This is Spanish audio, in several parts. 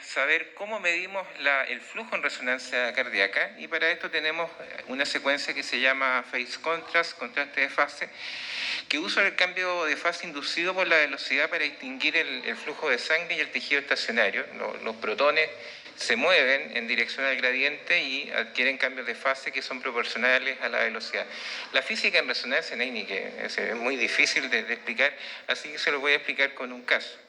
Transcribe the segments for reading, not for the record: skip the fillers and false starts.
saber cómo medimos el flujo en resonancia cardíaca, y para esto tenemos una secuencia que se llama phase contrast, contraste de fase, que usa el cambio de fase inducido por la velocidad para distinguir el flujo de sangre y el tejido estacionario. Los protones se mueven en dirección al gradiente y adquieren cambios de fase que son proporcionales a la velocidad. La física en resonancia no hay ni que, es muy difícil de explicar, así que se lo voy a explicar con un caso.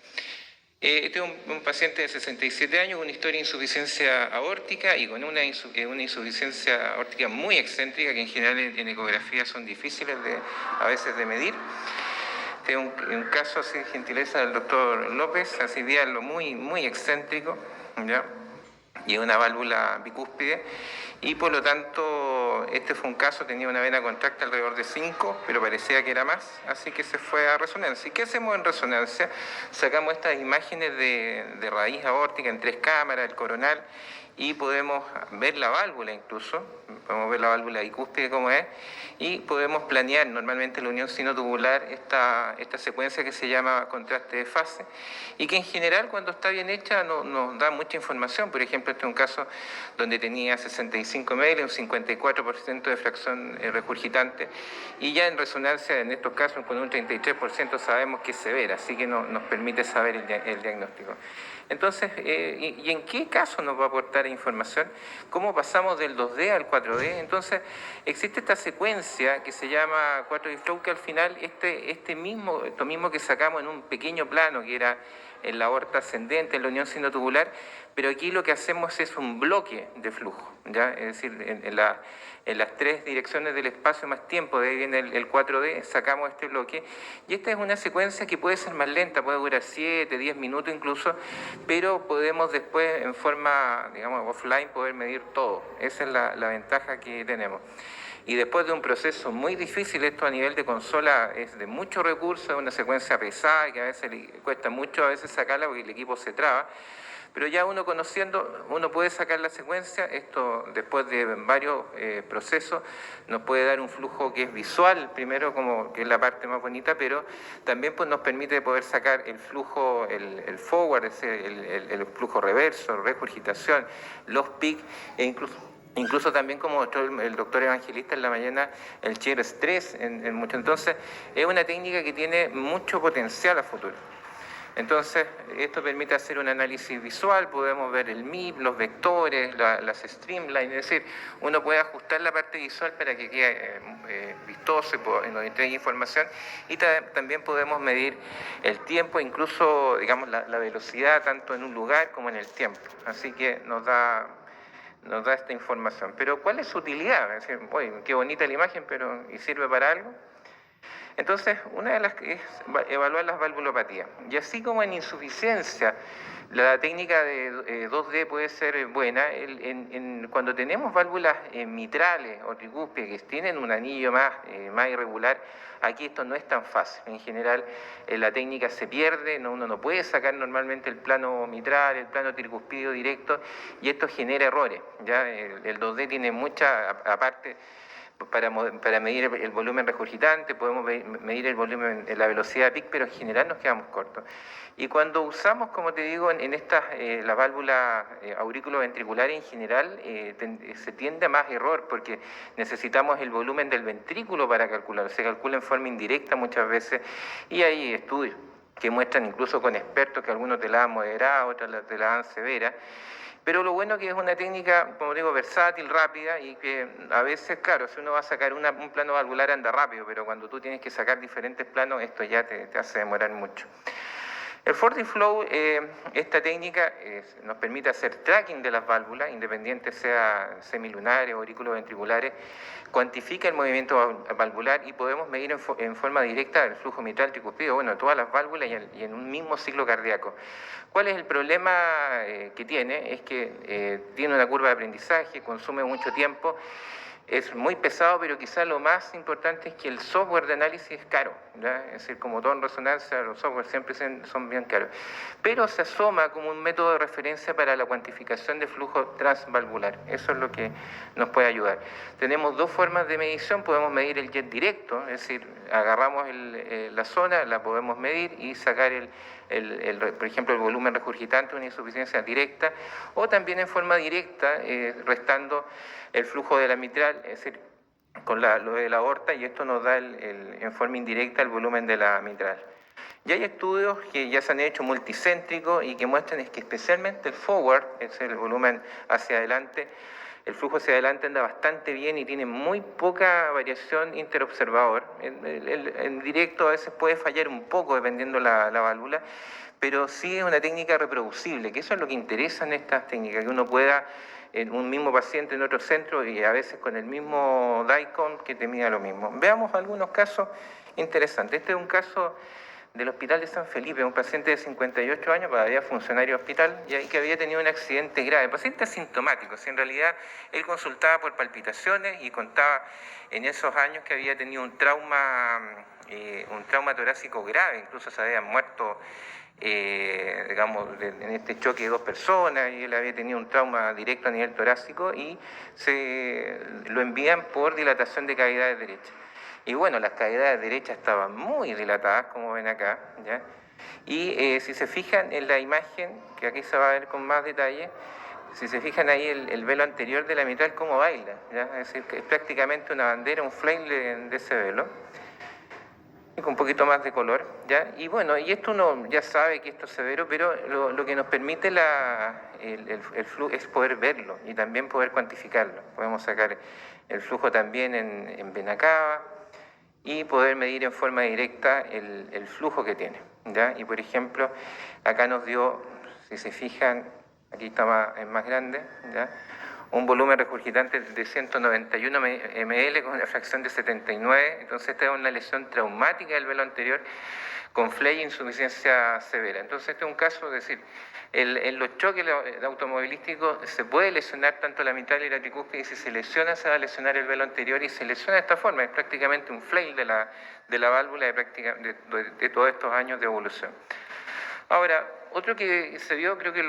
Este es un paciente de 67 años con una historia de insuficiencia aórtica y con una insuficiencia aórtica muy excéntrica, que en general en ecografía son difíciles a veces de medir. Este es un caso, así, gentileza del doctor López, así diálogo muy excéntrico, ¿ya? Y una válvula bicúspide, y por lo tanto este fue un caso, tenía una vena contracta alrededor de 5, pero parecía que era más, así que se fue a resonancia. ¿Y qué hacemos en resonancia? Sacamos estas imágenes de raíz aórtica en 3 cámaras, el coronal, y podemos ver la válvula incluso, podemos ver la válvula bicúspide como es, y podemos planear normalmente la unión sinotubular, esta secuencia que se llama contraste de fase, y que en general cuando está bien hecha nos da mucha información. Por ejemplo, este es un caso donde tenía 65 ml, un 54% de fracción regurgitante, y ya en resonancia en estos casos con un 33% sabemos que es severa, así que nos permite saber el diagnóstico. Entonces, ¿y en qué caso nos va a aportar información? ¿Cómo pasamos del 2D al 4D? Entonces, existe esta secuencia que se llama 4D Flow, que al final esto mismo que sacamos en un pequeño plano, que era en la aorta ascendente, en la unión sinotubular, pero aquí lo que hacemos es un bloque de flujo, ¿ya? Es decir, en las 3 direcciones del espacio más tiempo, de ahí viene el 4D, sacamos este bloque, y esta es una secuencia que puede ser más lenta, puede durar 7, 10 minutos incluso, pero podemos después en forma, digamos, offline poder medir todo. Esa es la ventaja que tenemos. Y después de un proceso muy difícil, esto a nivel de consola es de mucho recurso, es una secuencia pesada que a veces le cuesta mucho a veces sacarla porque el equipo se traba, pero ya uno conociendo, uno puede sacar la secuencia. Esto después de varios procesos nos puede dar un flujo que es visual, primero, como que es la parte más bonita, pero también pues, nos permite poder sacar el flujo, el forward, es decir, el flujo reverso, regurgitación, los peaks, e incluso también, como mostró el doctor Evangelista en la mañana, el shear stress en mucho. Entonces, es una técnica que tiene mucho potencial a futuro. Entonces, esto permite hacer un análisis visual, podemos ver el MIP, los vectores, las streamlines, es decir, uno puede ajustar la parte visual para que quede vistoso y nos entregue información, y también podemos medir el tiempo, incluso, digamos, la velocidad, tanto en un lugar como en el tiempo. Así que nos da esta información. Pero ¿cuál es su utilidad? Es decir, qué bonita la imagen, pero ¿y sirve para algo? Entonces, una de las es evaluar las valvulopatías. Y así como en insuficiencia, la técnica de 2D puede ser buena, cuando tenemos válvulas mitrales o tricúspides que tienen un anillo más irregular, aquí esto no es tan fácil. En general, la técnica se pierde, uno no puede sacar normalmente el plano mitral, el plano tricúspido directo, y esto genera errores. ¿Ya? El 2D tiene mucha, aparte, para medir el volumen regurgitante, podemos medir el volumen, la velocidad de PIC, pero en general nos quedamos cortos. Y cuando usamos, como te digo, en estas, la válvula aurículo-ventricular en general, se tiende a más error, porque necesitamos el volumen del ventrículo para calcular. Se calcula en forma indirecta muchas veces, y hay estudios que muestran incluso con expertos que algunos te la dan moderada, otros te la dan severa. Pero lo bueno que es una técnica, como digo, versátil, rápida, y que a veces, claro, si uno va a sacar un plano valvular anda rápido, pero cuando tú tienes que sacar diferentes planos, esto ya te hace demorar mucho. El FortiFlow, esta técnica nos permite hacer tracking de las válvulas, independiente sea semilunares o auriculoventriculares, cuantifica el movimiento valvular y podemos medir en forma directa el flujo mitral tricúspido, bueno, todas las válvulas y en un mismo ciclo cardíaco. ¿Cuál es el problema que tiene? Es que tiene una curva de aprendizaje, consume mucho tiempo, es muy pesado, pero quizás lo más importante es que el software de análisis es caro, ¿ya? Es decir, como todo en resonancia, los software siempre son bien caros. Pero se asoma como un método de referencia para la cuantificación de flujo transvalvular. Eso es lo que nos puede ayudar. Tenemos 2 formas de medición. Podemos medir el jet directo, es decir, agarramos la zona, la podemos medir y sacar por ejemplo, el volumen regurgitante, una insuficiencia directa, o también en forma directa, restando el flujo de la mitral, es decir, con lo de la aorta, y esto nos da en forma indirecta el volumen de la mitral. Y hay estudios que ya se han hecho multicéntricos y que muestran que especialmente el forward, es el volumen hacia adelante, el flujo hacia adelante anda bastante bien y tiene muy poca variación interobservador. En directo a veces puede fallar un poco dependiendo la válvula, pero sí es una técnica reproducible, que eso es lo que interesa en estas técnicas, que uno pueda en un mismo paciente en otro centro y a veces con el mismo DICOM que te mida lo mismo. Veamos algunos casos interesantes. Este es un caso del Hospital de San Felipe, un paciente de 58 años, todavía funcionario de hospital, y que había tenido un accidente grave. Paciente asintomático, si en realidad él consultaba por palpitaciones y contaba en esos años que había tenido un trauma torácico grave, incluso se habían muerto digamos, en este choque de dos personas, y él había tenido un trauma directo a nivel torácico y lo envían por dilatación de cavidades derechas. Y bueno, las cavidades derechas estaban muy dilatadas, como ven acá, ¿ya? Y si se fijan en la imagen, que aquí se va a ver con más detalle, si se fijan ahí el velo anterior de la mitral cómo baila, ¿ya? Es decir, que es prácticamente una bandera, un flame de ese velo, y con un poquito más de color, ¿ya? Y bueno, y esto uno ya sabe que esto es severo, pero lo que nos permite el flujo es poder verlo y también poder cuantificarlo. Podemos sacar el flujo también en vena cava y poder medir en forma directa el flujo que tiene, ¿ya? Y por ejemplo, acá nos dio, si se fijan, aquí está es más grande, ¿ya? Un volumen regurgitante de 191 ml con una fracción de 79, entonces esta es una lesión traumática del velo anterior con flay e insuficiencia severa. Entonces este es un caso, es decir, en los choques automovilísticos se puede lesionar tanto la mitral y la tricúspide, y si se lesiona se va a lesionar el velo anterior, y se lesiona de esta forma, es prácticamente un flail de la válvula de todos estos años de evolución. Ahora, otro que se vio, creo que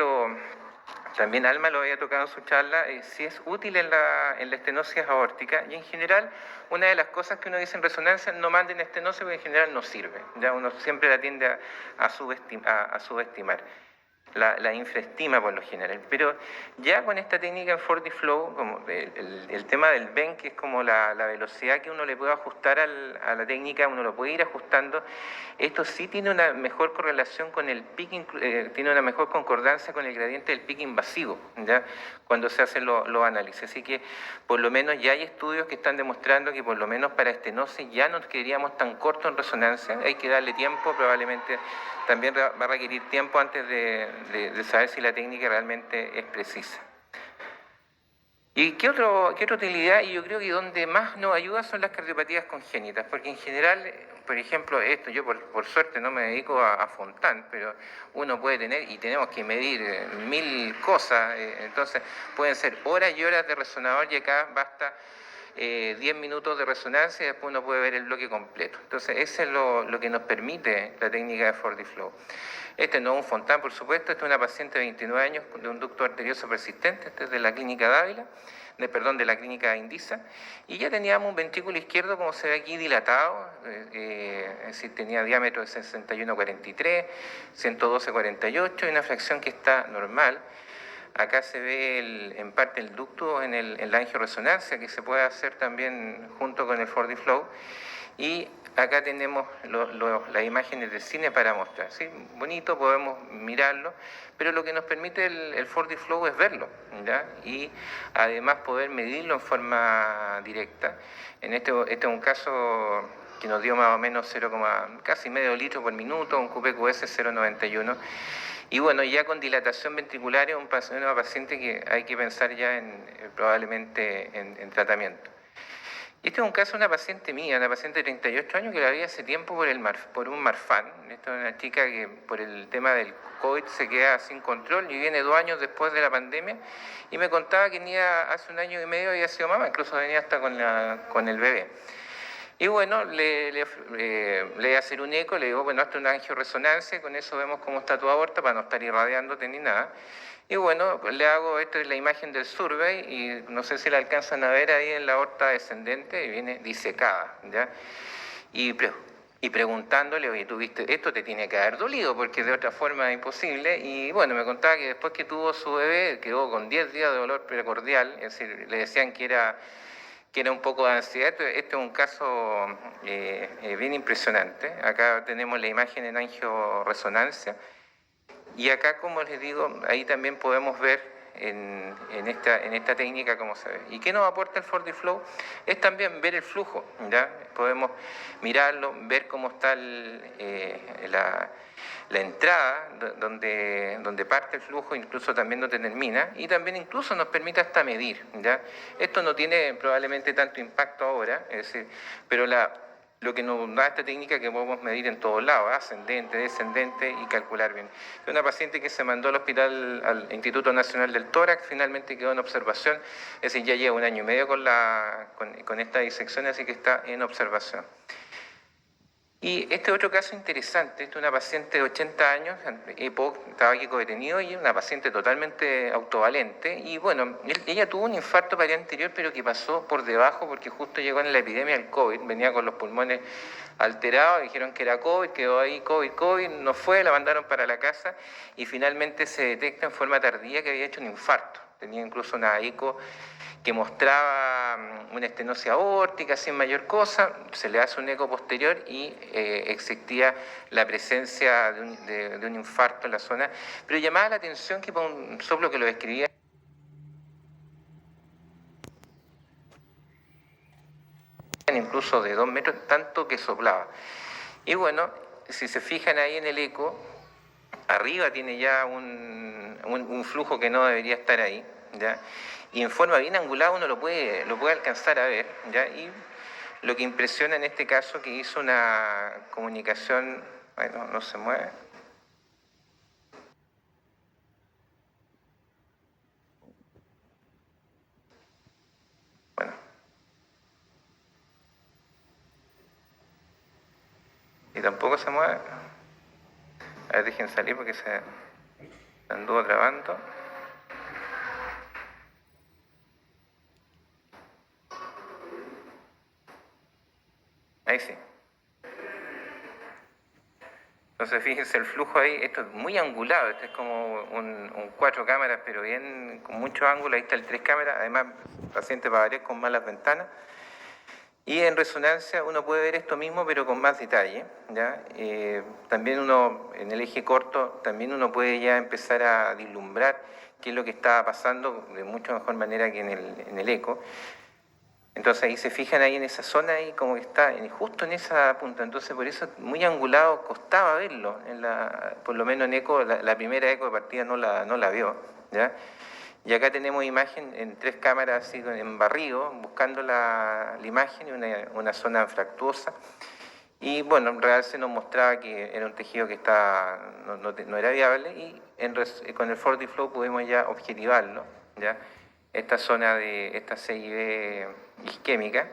también Alma lo había tocado en su charla, si es útil en la estenosis aórtica, y en general una de las cosas que uno dice en resonancia, no manden estenosis porque en general no sirve, ya uno siempre la tiende a subestimar. La infraestima por lo general, pero ya con esta técnica en 4D Flow, como el tema del bend, que es como la velocidad que uno le puede ajustar a la técnica, uno lo puede ir ajustando, esto sí tiene una mejor correlación con el pic, tiene una mejor concordancia con el gradiente del pic invasivo, ¿ya? Cuando se hacen los análisis, así que por lo menos ya hay estudios que están demostrando que por lo menos para estenosis ya no quedaríamos tan corto en resonancia, hay que darle tiempo, probablemente también va a requerir tiempo antes de saber si la técnica realmente es precisa. ¿Y qué otra utilidad? Y yo creo que donde más nos ayuda son las cardiopatías congénitas, porque en general, por ejemplo, yo por suerte no me dedico a Fontán, pero uno puede tener, y tenemos que medir 1000 cosas, entonces pueden ser horas y horas de resonador, y acá basta 10 minutos de resonancia y después uno puede ver el bloque completo. Entonces, eso es lo que nos permite la técnica de 4D Flow. Este no es un Fontán, por supuesto, este es una paciente de 29 años de un ducto arterioso persistente, este es de la clínica Dávila, de la clínica Indisa, y ya teníamos un ventrículo izquierdo, como se ve aquí, dilatado, es decir, tenía diámetro de 61,43, 112,48, y una fracción que está normal. Acá se ve en parte el ducto en la angioresonancia, que se puede hacer también junto con el 4D Flow. Y acá tenemos las imágenes de cine para mostrar, ¿sí? Bonito, podemos mirarlo, pero lo que nos permite el 4D Flow es verlo, ¿ya? Y además poder medirlo en forma directa. Este es un caso que nos dio más o menos casi medio litro por minuto, un QPQS 0,91. Y bueno, ya con dilatación ventricular es una paciente que hay que pensar ya probablemente en tratamiento. Este es un caso de una paciente mía, una paciente de 38 años que la vi hace tiempo por un Marfan. Esta es una chica que por el tema del COVID se queda sin control y viene 2 años después de la pandemia, y me contaba que hace 1 año y medio había sido mamá, incluso venía hasta con el bebé. Y bueno, le voy a hacer un eco, le digo, bueno, hazte una angioresonancia, y con eso vemos cómo está tu aorta para no estar irradiándote ni nada. Y bueno, pues le hago, esta es la imagen del survey, y no sé si la alcanzan a ver ahí en la aorta descendente, y viene disecada, ¿ya? Y y preguntándole, oye, tú viste, esto te tiene que haber dolido porque de otra forma es imposible. Y bueno, me contaba que después que tuvo su bebé quedó con 10 días de dolor precordial, es decir, le decían que era un poco de ansiedad. Este es un caso bien impresionante. Acá tenemos la imagen en angioresonancia. Y acá, como les digo, ahí también podemos ver en esta técnica cómo se ve. ¿Y qué nos aporta el FortiFlow? Es también ver el flujo, ¿ya? Podemos mirarlo, ver cómo está la entrada, donde parte el flujo, incluso también donde termina, y también incluso nos permite hasta medir, ¿ya? Esto no tiene probablemente tanto impacto ahora, es decir, pero lo que nos da esta técnica que podemos medir en todos lados, ascendente, descendente y calcular bien. Es una paciente que se mandó al hospital, al Instituto Nacional del Tórax, finalmente quedó en observación, es decir, ya lleva 1 año y medio con esta disección, así que está en observación. Y este otro caso interesante, esta es una paciente de 80 años, EPOC, tabaquico detenido, y una paciente totalmente autovalente. Y bueno, ella tuvo un infarto para el día anterior, pero que pasó por debajo porque justo llegó en la epidemia del COVID, venía con los pulmones alterados, dijeron que era COVID, quedó ahí COVID, no fue, la mandaron para la casa y finalmente se detecta en forma tardía que había hecho un infarto. Tenía incluso una eco que mostraba una estenosis aórtica sin mayor cosa, se le hace un eco posterior y existía la presencia de un infarto en la zona, pero llamaba la atención que por un soplo que lo describía incluso de 2 metros, tanto que soplaba. Y bueno, si se fijan ahí en el eco, arriba tiene ya un flujo que no debería estar ahí, ¿ya? Y en forma bien angulada uno lo puede alcanzar a ver, ¿ya? Y lo que impresiona en este caso que hizo una comunicación, ay, no se mueve. Bueno, y tampoco se mueve. A ver, dejen salir porque se anduvo trabando. Ahí sí. Entonces fíjense el flujo ahí, esto es muy angulado, esto es como un 4 cámaras, pero bien con mucho ángulo, ahí está el 3 cámaras, además paciente para variar con malas ventanas. Y en resonancia uno puede ver esto mismo, pero con más detalle, ¿ya? También uno, en el eje corto, también uno puede ya empezar a vislumbrar qué es lo que está pasando de mucho mejor manera que en el eco. Entonces ahí se fijan ahí en esa zona, ahí como que está justo en esa punta. Entonces por eso muy angulado costaba verlo. Por lo menos en eco, la primera eco de partida no la vio, ¿ya? Y acá tenemos imagen en 3 cámaras así en barrido, buscando la imagen y una zona fractuosa. Y bueno, en realidad se nos mostraba que era un tejido que no era viable y con el FortiFlow pudimos ya objetivarlo, ¿ya? Esta zona de esta CIB isquémica.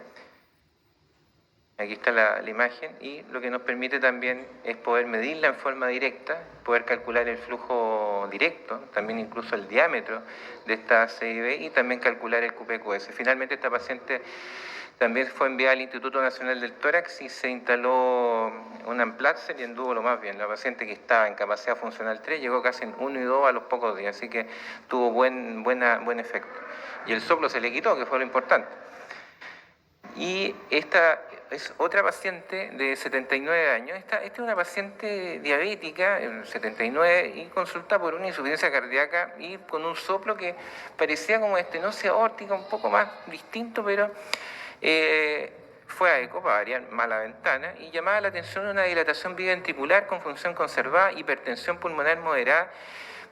Aquí está la imagen y lo que nos permite también es poder medirla en forma directa, poder calcular el flujo directo, también incluso el diámetro de esta CIB y también calcular el QPQS. Finalmente esta paciente también fue enviada al Instituto Nacional del Tórax y se instaló un Amplatzer y anduvo lo más bien. La paciente que estaba en capacidad funcional 3 llegó casi en 1 y 2 a los pocos días, así que tuvo buen efecto. Y el soplo se le quitó, que fue lo importante. Y esta es otra paciente de 79 años. Esta es una paciente diabética, 79, y consulta por una insuficiencia cardíaca y con un soplo que parecía como estenosis aórtica, un poco más distinto, pero fue a eco, para variar, mala ventana, y llamaba la atención una dilatación biventricular con función conservada, hipertensión pulmonar moderada,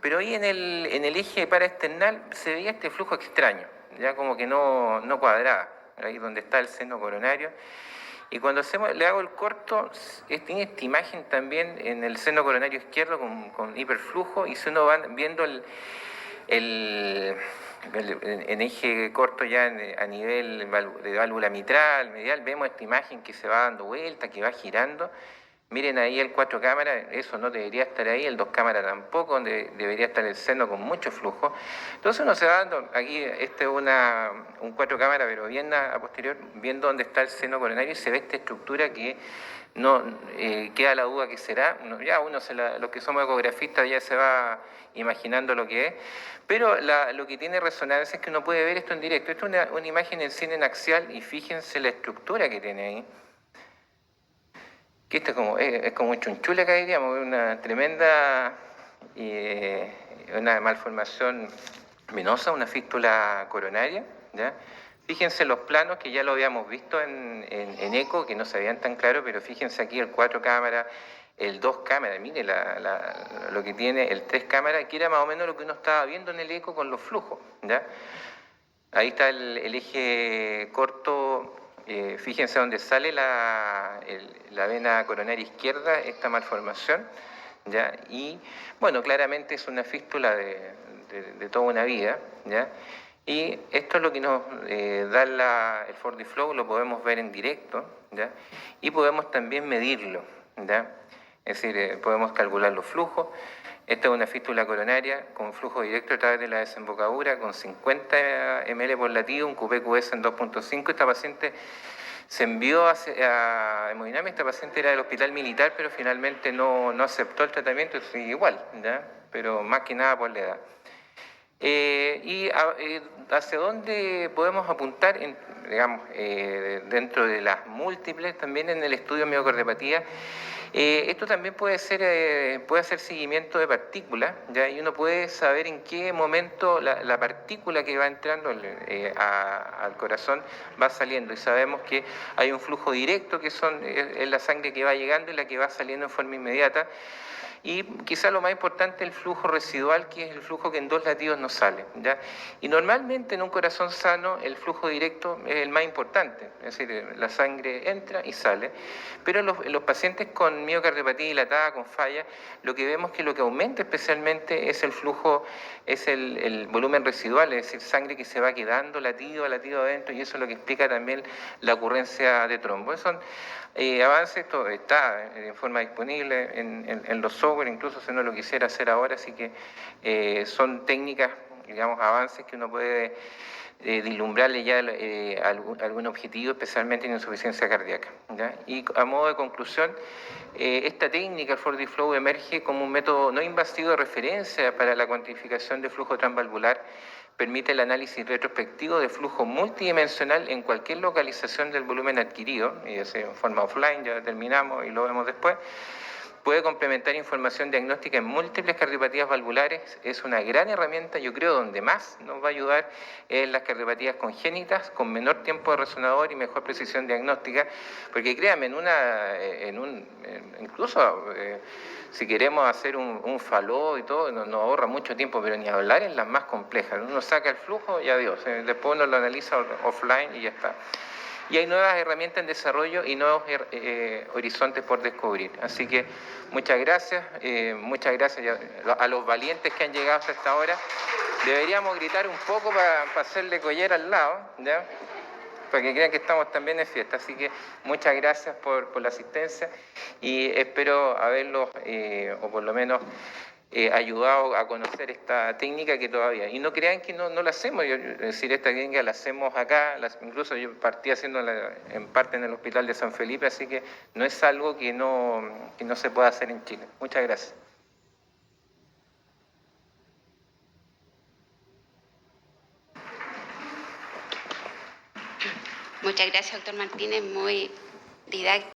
pero ahí en el eje paraesternal se veía este flujo extraño, ya como que no cuadraba, ahí donde está el seno coronario. Y cuando le hago el corto, tiene esta imagen también en el seno coronario izquierdo con hiperflujo, y si uno va viendo en eje corto ya a nivel de válvula mitral, medial, vemos esta imagen que se va dando vuelta, que va girando, Miren ahí el 4 cámaras, eso no debería estar ahí, el 2 cámaras tampoco, donde debería estar el seno con mucho flujo. Entonces uno se va dando, aquí este es un 4 cámaras, pero bien a posterior, viendo dónde está el seno coronario, y se ve esta estructura que no queda la duda que será. Los que somos ecografistas ya se va imaginando lo que es, pero lo que tiene resonancia es que uno puede ver esto en directo. Esto es una imagen en cine en axial y fíjense la estructura que tiene ahí. Que esto es como un chunchule acá, diríamos, una tremenda, una malformación venosa, una fístula coronaria, ¿ya? Fíjense los planos que ya lo habíamos visto en eco, que no se veían tan claros, pero fíjense aquí el 4 cámaras, el 2 cámaras, mire lo que tiene el 3 cámaras, que era más o menos lo que uno estaba viendo en el eco con los flujos, ¿ya? Ahí está el eje corto, fíjense dónde sale la vena coronaria izquierda, esta malformación, ¿ya? Y bueno, claramente es una fístula de toda una vida, ¿ya? Y esto es lo que nos da el 4D Flow, lo podemos ver en directo, ¿ya? Y podemos también medirlo, ¿ya? Es decir, podemos calcular los flujos. Esta es una fístula coronaria con flujo directo a través de la desembocadura con 50 ml por latido, un QPQS en 2.5. Esta paciente se envió a hemodinamia. Esta paciente era del hospital militar, pero finalmente no aceptó el tratamiento, es igual, ¿ya? Pero más que nada por la edad. ¿Hacia dónde podemos apuntar, dentro de las múltiples, también en el estudio de miocardiopatía? Esto también puede hacer seguimiento de partículas, ¿ya? Y uno puede saber en qué momento la partícula que va entrando al corazón va saliendo, y sabemos que hay un flujo directo que es la sangre que va llegando y la que va saliendo en forma inmediata. Y quizá lo más importante, el flujo residual, que es el flujo que en 2 latidos no sale, ¿ya? Y normalmente en un corazón sano el flujo directo es el más importante, es decir, la sangre entra y sale, pero los pacientes con miocardiopatía dilatada, con falla, lo que vemos que lo que aumenta especialmente es el flujo, es el volumen residual, es decir, sangre que se va quedando latido a latido adentro, y eso es lo que explica también la ocurrencia de trombo. Son avances, esto está en forma disponible en los software, incluso si uno lo quisiera hacer ahora, así que son técnicas, digamos, avances que uno puede vislumbrarle ya algún objetivo, especialmente en insuficiencia cardíaca, ¿ya? Y a modo de conclusión, esta técnica, el 4D Flow, emerge como un método no invasivo de referencia para la cuantificación de flujo transvalvular. Permite el análisis retrospectivo de flujo multidimensional en cualquier localización del volumen adquirido, y así en forma offline, ya terminamos y lo vemos después. Puede complementar información diagnóstica en múltiples cardiopatías valvulares. Es una gran herramienta, yo creo, donde más nos va a ayudar en las cardiopatías congénitas, con menor tiempo de resonador y mejor precisión diagnóstica, porque créanme, incluso si queremos hacer un faló y todo, nos ahorra mucho tiempo, pero ni hablar en las más complejas. Uno saca el flujo y adiós, después uno lo analiza offline y ya está. Y hay nuevas herramientas en desarrollo y nuevos horizontes por descubrir. Así que muchas gracias a los valientes que han llegado hasta esta hora. Deberíamos gritar un poco para hacerle collera al lado, ¿ya? Para que crean que estamos también en fiesta. Así que muchas gracias por la asistencia, y espero haberlos, o por lo menos ayudado a conocer esta técnica que todavía, y no crean que no la hacemos, es decir, esta técnica la hacemos acá, incluso yo partí haciéndola en parte en el Hospital de San Felipe, así que no es algo que no se pueda hacer en Chile. Muchas gracias. Muchas gracias, doctor Martínez, muy didáctico.